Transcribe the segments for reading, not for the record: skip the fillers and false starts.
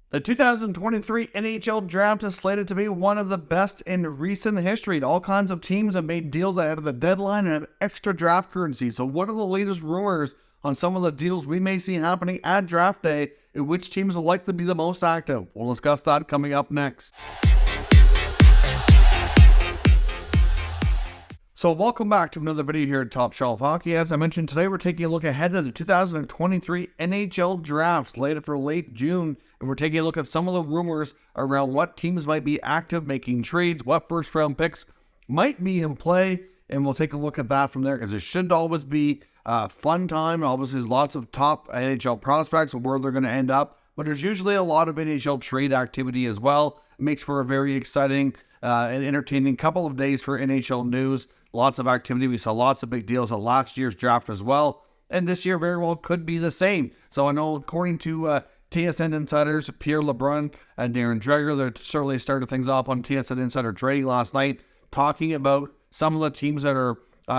The 2023 NHL Draft is slated to be one of the best in recent history. All kinds of teams have made deals ahead of the deadline and have extra draft currency. So what are the latest rumors on some of the deals we may see happening at draft day and which teams will likely be the most active? We'll discuss that coming up next. So welcome back to another video here at Top Shelf Hockey. As I mentioned, today we're taking a look ahead of the 2023 NHL Draft, slated for late June, and we're taking a look at some of the rumors around what teams might be active making trades, what first-round picks might be in play, and we'll take a look at that from there, because it should always be a fun time. Obviously, there's lots of top NHL prospects and where they're going to end up, but there's usually a lot of NHL trade activity as well. It makes for a very exciting and entertaining couple of days for NHL news. Lots of activity. We saw lots of big deals at last year's draft as well. And this year very well could be the same. So I know according to TSN insiders, Pierre LeBrun and Darren Dreger, they certainly started things off on TSN Insider Trading last night, talking about some of the teams that are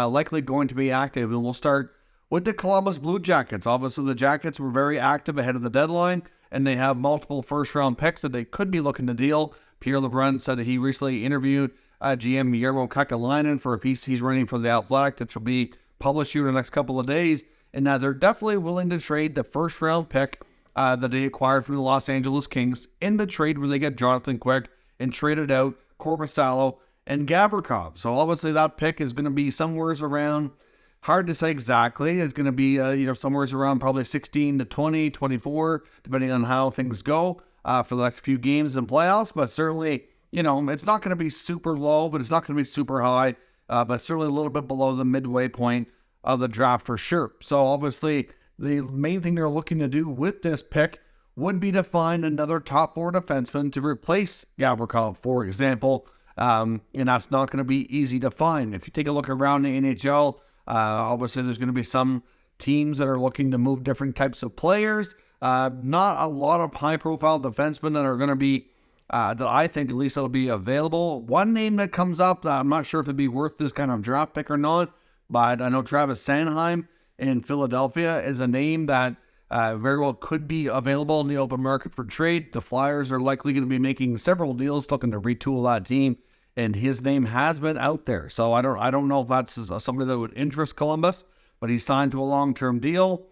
likely going to be active. And we'll start with the Columbus Blue Jackets. Obviously, the Jackets were very active ahead of the deadline, and they have multiple first-round picks that they could be looking to deal. Pierre LeBrun said that he recently interviewed GM Jarmo Kekalainen for a piece he's running for The Athletic that will be published here in the next couple of days, and that they're definitely willing to trade the first-round pick that they acquired from the Los Angeles Kings in the trade where they get Jonathan Quick and traded out Korpisalo and Gavrikov. So obviously that pick is going to be somewhere around, hard to say exactly, it's going to be somewhere around probably 16 to 20, 24, depending on how things go for the next few games and playoffs, but certainly, it's not going to be super low, but it's not going to be super high, but certainly a little bit below the midway point of the draft for sure. So obviously, the main thing they're looking to do with this pick would be to find another top four defenseman to replace Gavrikov, for example, and that's not going to be easy to find. If you take a look around the NHL, obviously there's going to be some teams that are looking to move different types of players. Not a lot of high-profile defensemen that are going to be that I think at least it'll be available. One name that comes up, I'm not sure if it'd be worth this kind of draft pick or not, but I know Travis Sanheim in Philadelphia is a name that very well could be available in the open market for trade. The Flyers are likely going to be making several deals looking to retool that team, and his name has been out there. So I don't know if that's somebody that would interest Columbus, but he's signed to a long-term deal.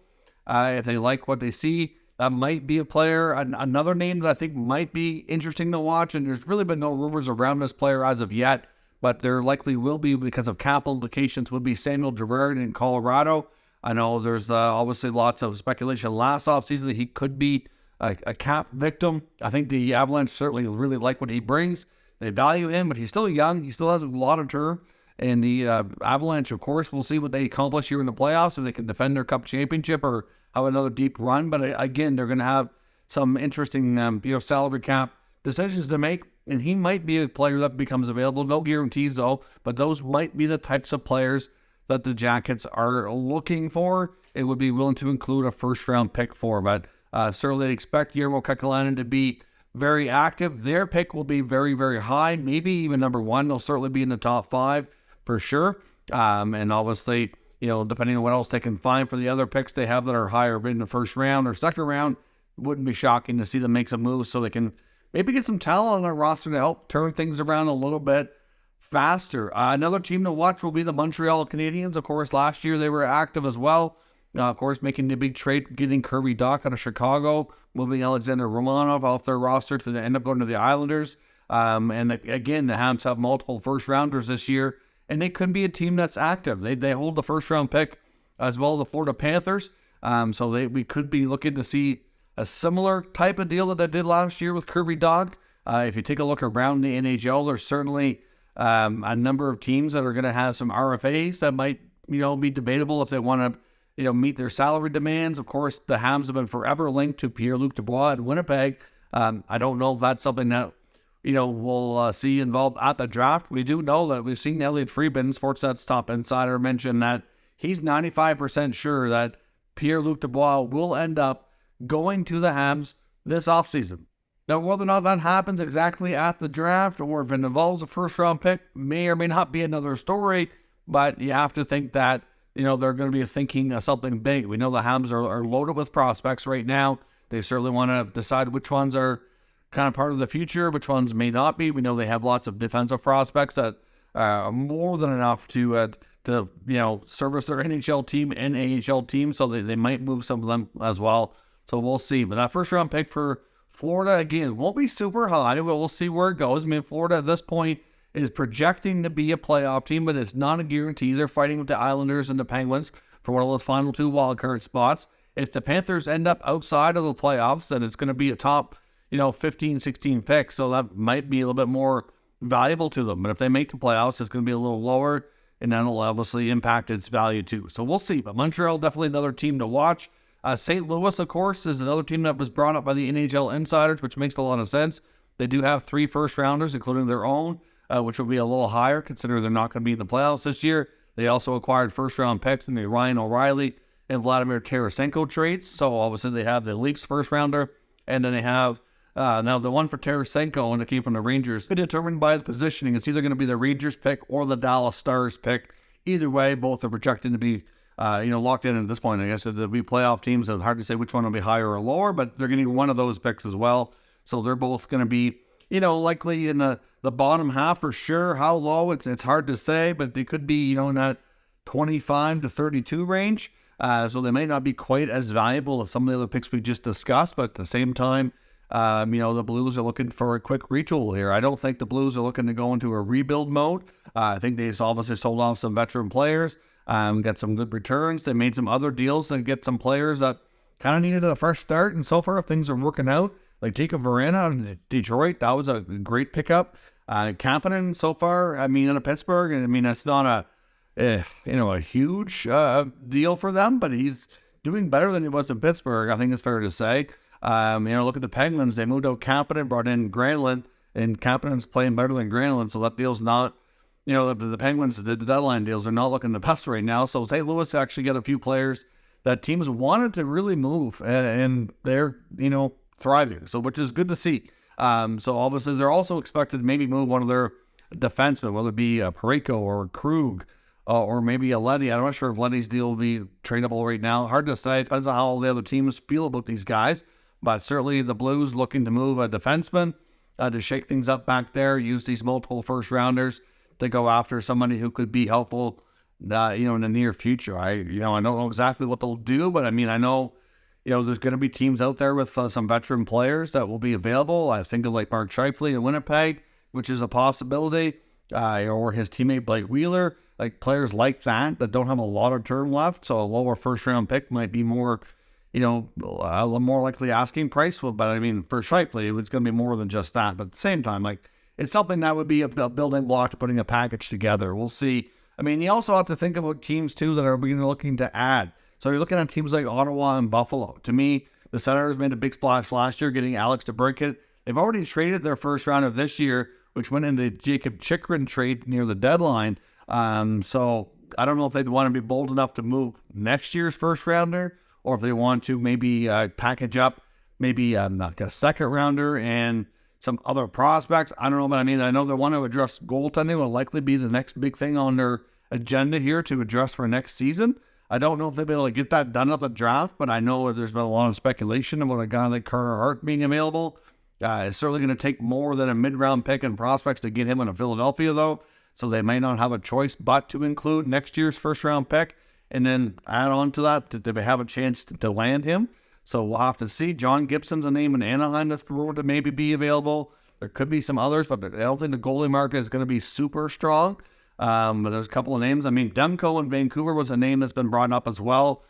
If they like what they see, that might be a player. Another name that I think might be interesting to watch, and there's really been no rumors around this player as of yet, but there likely will be because of cap implications, would be Samuel Girard in Colorado. I know there's obviously lots of speculation last offseason that he could be a cap victim. I think the Avalanche certainly really like what he brings. They value him, but he's still young. He still has a lot of term. And the Avalanche, of course, we'll see what they accomplish here in the playoffs, if they can defend their cup championship or have another deep run. But again, they're going to have some interesting salary cap decisions to make, and he might be a player that becomes available. No guarantees, though, but those might be the types of players that the Jackets are looking for. It would be willing to include a first-round pick for, but certainly expect Jarmo Kekalainen to be very active. Their pick will be very, very high, maybe even number one. They'll certainly be in the top five for sure. And obviously, depending on what else they can find for the other picks they have that are higher in the first round or second round, it wouldn't be shocking to see them make some moves so they can maybe get some talent on their roster to help turn things around a little bit faster. Another team to watch will be the Montreal Canadiens. Of course, last year they were active as well. Of course, making the big trade, getting Kirby Dach out of Chicago, moving Alexander Romanov off their roster to end up going to the Islanders. And again, the Habs have multiple first-rounders this year, and they could be a team that's active. They hold the first-round pick as well as the Florida Panthers. So we could be looking to see a similar type of deal that they did last year with Kirby Dach. If you take a look around the NHL, there's certainly a number of teams that are going to have some RFAs that might, be debatable if they want to, meet their salary demands. Of course, the Habs have been forever linked to Pierre-Luc Dubois in Winnipeg. I don't know if that's something that, we'll see involved at the draft. We do know that we've seen Elliot Friedman, Sportsnet's top insider, mention that he's 95% sure that Pierre-Luc Dubois will end up going to the Habs this offseason. Now, whether or not that happens exactly at the draft or if it involves a first-round pick may or may not be another story, but you have to think that, they're going to be thinking of something big. We know the Habs are loaded with prospects right now. They certainly want to decide which ones are kind of part of the future, which ones may not be. We know they have lots of defensive prospects that are more than enough to service their NHL team and AHL team, so they might move some of them as well. So we'll see. But that first round pick for Florida, again, won't be super high. We'll see where it goes. I mean, Florida at this point is projecting to be a playoff team, but it's not a guarantee. They're fighting with the Islanders and the Penguins for one of the final 2 wildcard spots. If the Panthers end up outside of the playoffs, then it's going to be a top, 15, 16 pick. So that might be a little bit more valuable to them. But if they make the playoffs, it's going to be a little lower, and that'll obviously impact its value too. So we'll see. But Montreal, definitely another team to watch. St. Louis, of course, is another team that was brought up by the NHL insiders, which makes a lot of sense. They do have 3 first-rounders, including their own, which will be a little higher, considering they're not going to be in the playoffs this year. They also acquired first-round picks in the Ryan O'Reilly and Vladimir Tarasenko trades. So obviously they have the Leafs first-rounder, and then they have now the one for Tarasenko, and it came from the Rangers. Determined by the positioning, it's either going to be the Rangers pick or the Dallas Stars pick. Either way, both are projected to be locked in at this point. I guess there'll be playoff teams. It's hard to say which one will be higher or lower, but they're getting one of those picks as well. So they're both going to be, likely in the bottom half for sure. How low, it's hard to say, but they could be, in that 25 to 32 range. So they may not be quite as valuable as some of the other picks we just discussed, but at the same time, the Blues are looking for a quick retool here. I don't think the Blues are looking to go into a rebuild mode. I think they obviously sold off some veteran players, got some good returns. They made some other deals to get some players that kind of needed a fresh start, and so far things are working out. Like Jacob Verana in Detroit, that was a great pickup. Kapanen so far, in Pittsburgh, that's not a huge deal for them, but he's doing better than he was in Pittsburgh, I think it's fair to say. Look at the Penguins. They moved out Kapanen, brought in Granlund, and Kapanen's playing better than Granlund, so that deal's not, the Penguins, the deadline deals are not looking the best right now. So St. Louis actually got a few players that teams wanted to really move, and they're, thriving, so which is good to see. So obviously they're also expected to maybe move one of their defensemen, whether it be Parayko or Krug, or maybe a Leddy. I'm not sure if Leddy's deal will be tradable right now. Hard to say. Depends on how all the other teams feel about these guys. But certainly the Blues looking to move a defenseman to shake things up back there, use these multiple first-rounders to go after somebody who could be helpful, in the near future. I don't know exactly what they'll do, but I know, there's going to be teams out there with some veteran players that will be available. I think of like Mark Scheifele in Winnipeg, which is a possibility, or his teammate Blake Wheeler, like players like that don't have a lot of term left. So a lower first-round pick might be more, a more likely asking price. But for Scheifele, it's going to be more than just that. But at the same time, it's something that would be a building block to putting a package together. We'll see. You also have to think about teams too that are looking to add. So you're looking at teams like Ottawa and Buffalo. To me, the Senators made a big splash last year getting Alex DeBrincat. They've already traded their first round of this year, which went into Jacob Chychrun trade near the deadline. So I don't know if they'd want to be bold enough to move next year's first rounder, or if they want to maybe package up maybe like a second rounder and some other prospects. I don't know, but I know they want to address goaltending. Will likely be the next big thing on their agenda here to address for next season. I don't know if they'll be able to get that done at the draft, but I know there's been a lot of speculation about a guy like Carter Hart being available. It's certainly going to take more than a mid-round pick and prospects to get him in Philadelphia, though. So they may not have a choice but to include next year's first-round pick and then add on to that to have a chance to land him. So we'll have to see. John Gibson's a name in Anaheim that's rumored to maybe be available. There could be some others, but I don't think the goalie market is going to be super strong. But there's a couple of names. Demko in Vancouver was a name that's been brought up as well,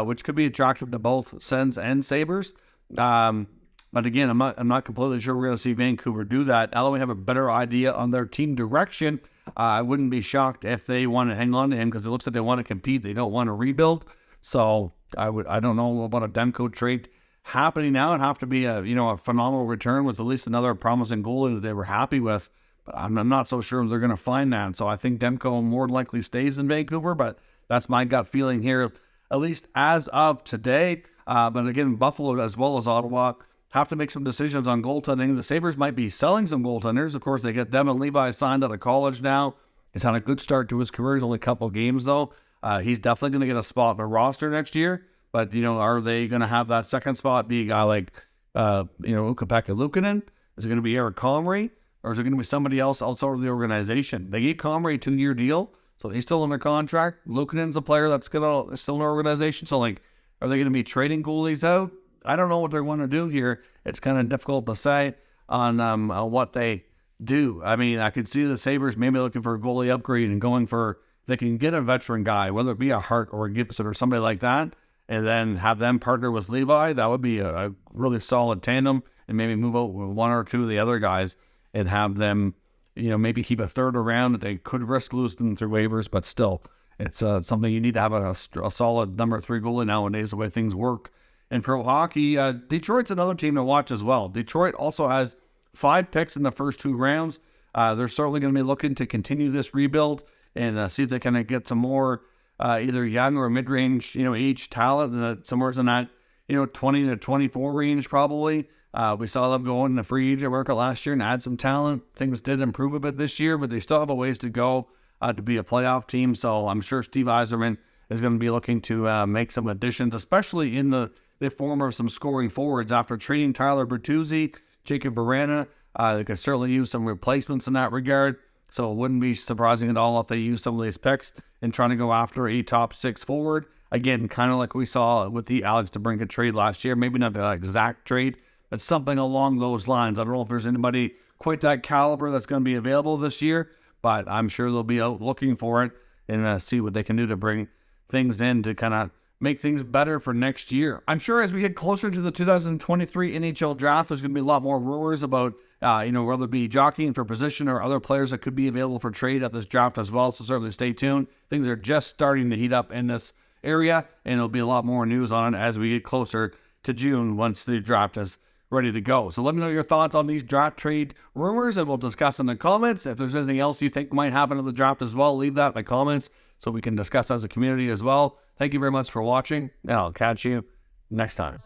which could be attractive to both Sens and Sabres. But again, I'm not completely sure we're going to see Vancouver do that. Now that we have a better idea on their team direction, I wouldn't be shocked if they want to hang on to him because it looks like they want to compete. They don't want to rebuild. So I don't know about a Demko trade happening now. It'd have to be a phenomenal return with at least another promising goalie that they were happy with. But I'm not so sure they're going to find that. So I think Demko more likely stays in Vancouver, but that's my gut feeling here, at least as of today. But again, Buffalo as well as Ottawa have to make some decisions on goaltending. The Sabres might be selling some goaltenders. Of course, they get Devin Levi signed out of college now. He's had a good start to his career. He's only a couple of games, though. He's definitely going to get a spot in the roster next year. But, are they going to have that second spot be a guy like, Ukko-Pekka Luukkonen? Is it going to be Eric Comrie, or is it going to be somebody else outside of the organization? They gave Comrie a 2-year deal, so he's still under contract. Luukkonen's a player that's still in the organization. So, like, are they going to be trading goalies out? I don't know what they want to do here. It's kind of difficult to say on what they do. I mean, I could see the Sabres maybe looking for a goalie upgrade and going for, they can get a veteran guy, whether it be a Hart or a Gibson or somebody like that, and then have them partner with Levi. That would be a really solid tandem, and maybe move out with one or two of the other guys and have them, maybe keep a third around. They could risk losing them through waivers, but still, it's something you need to have a solid number 3 goalie nowadays, the way things work. And for hockey, Detroit's another team to watch as well. Detroit also has 5 picks in the first 2 rounds. They're certainly going to be looking to continue this rebuild and see if they can get some more either young or mid-range, age talent, somewhere in that, 20 to 24 range probably. We saw them go in the free agent market last year and add some talent. Things did improve a bit this year, but they still have a ways to go to be a playoff team. So I'm sure Steve Yzerman is going to be looking to make some additions, especially in the form of some scoring forwards. After trading Tyler Bertuzzi, Jacob Barana, they could certainly use some replacements in that regard. So it wouldn't be surprising at all if they use some of these picks and trying to go after a top 6 forward. Again, kind of like we saw with the Alex DeBrincat trade last year. Maybe not the exact trade, but something along those lines. I don't know if there's anybody quite that caliber that's going to be available this year, but I'm sure they'll be out looking for it and see what they can do to bring things in to kind of make things better for next year. I'm sure as we get closer to the 2023 NHL draft, there's going to be a lot more rumors about, whether it be jockeying for position or other players that could be available for trade at this draft as well. So certainly stay tuned. Things are just starting to heat up in this area, and there'll be a lot more news on it as we get closer to June once the draft is ready to go. So let me know your thoughts on these draft trade rumors, and we'll discuss in the comments. If there's anything else you think might happen in the draft as well, leave that in the comments so we can discuss as a community as well. Thank you very much for watching, and I'll catch you next time.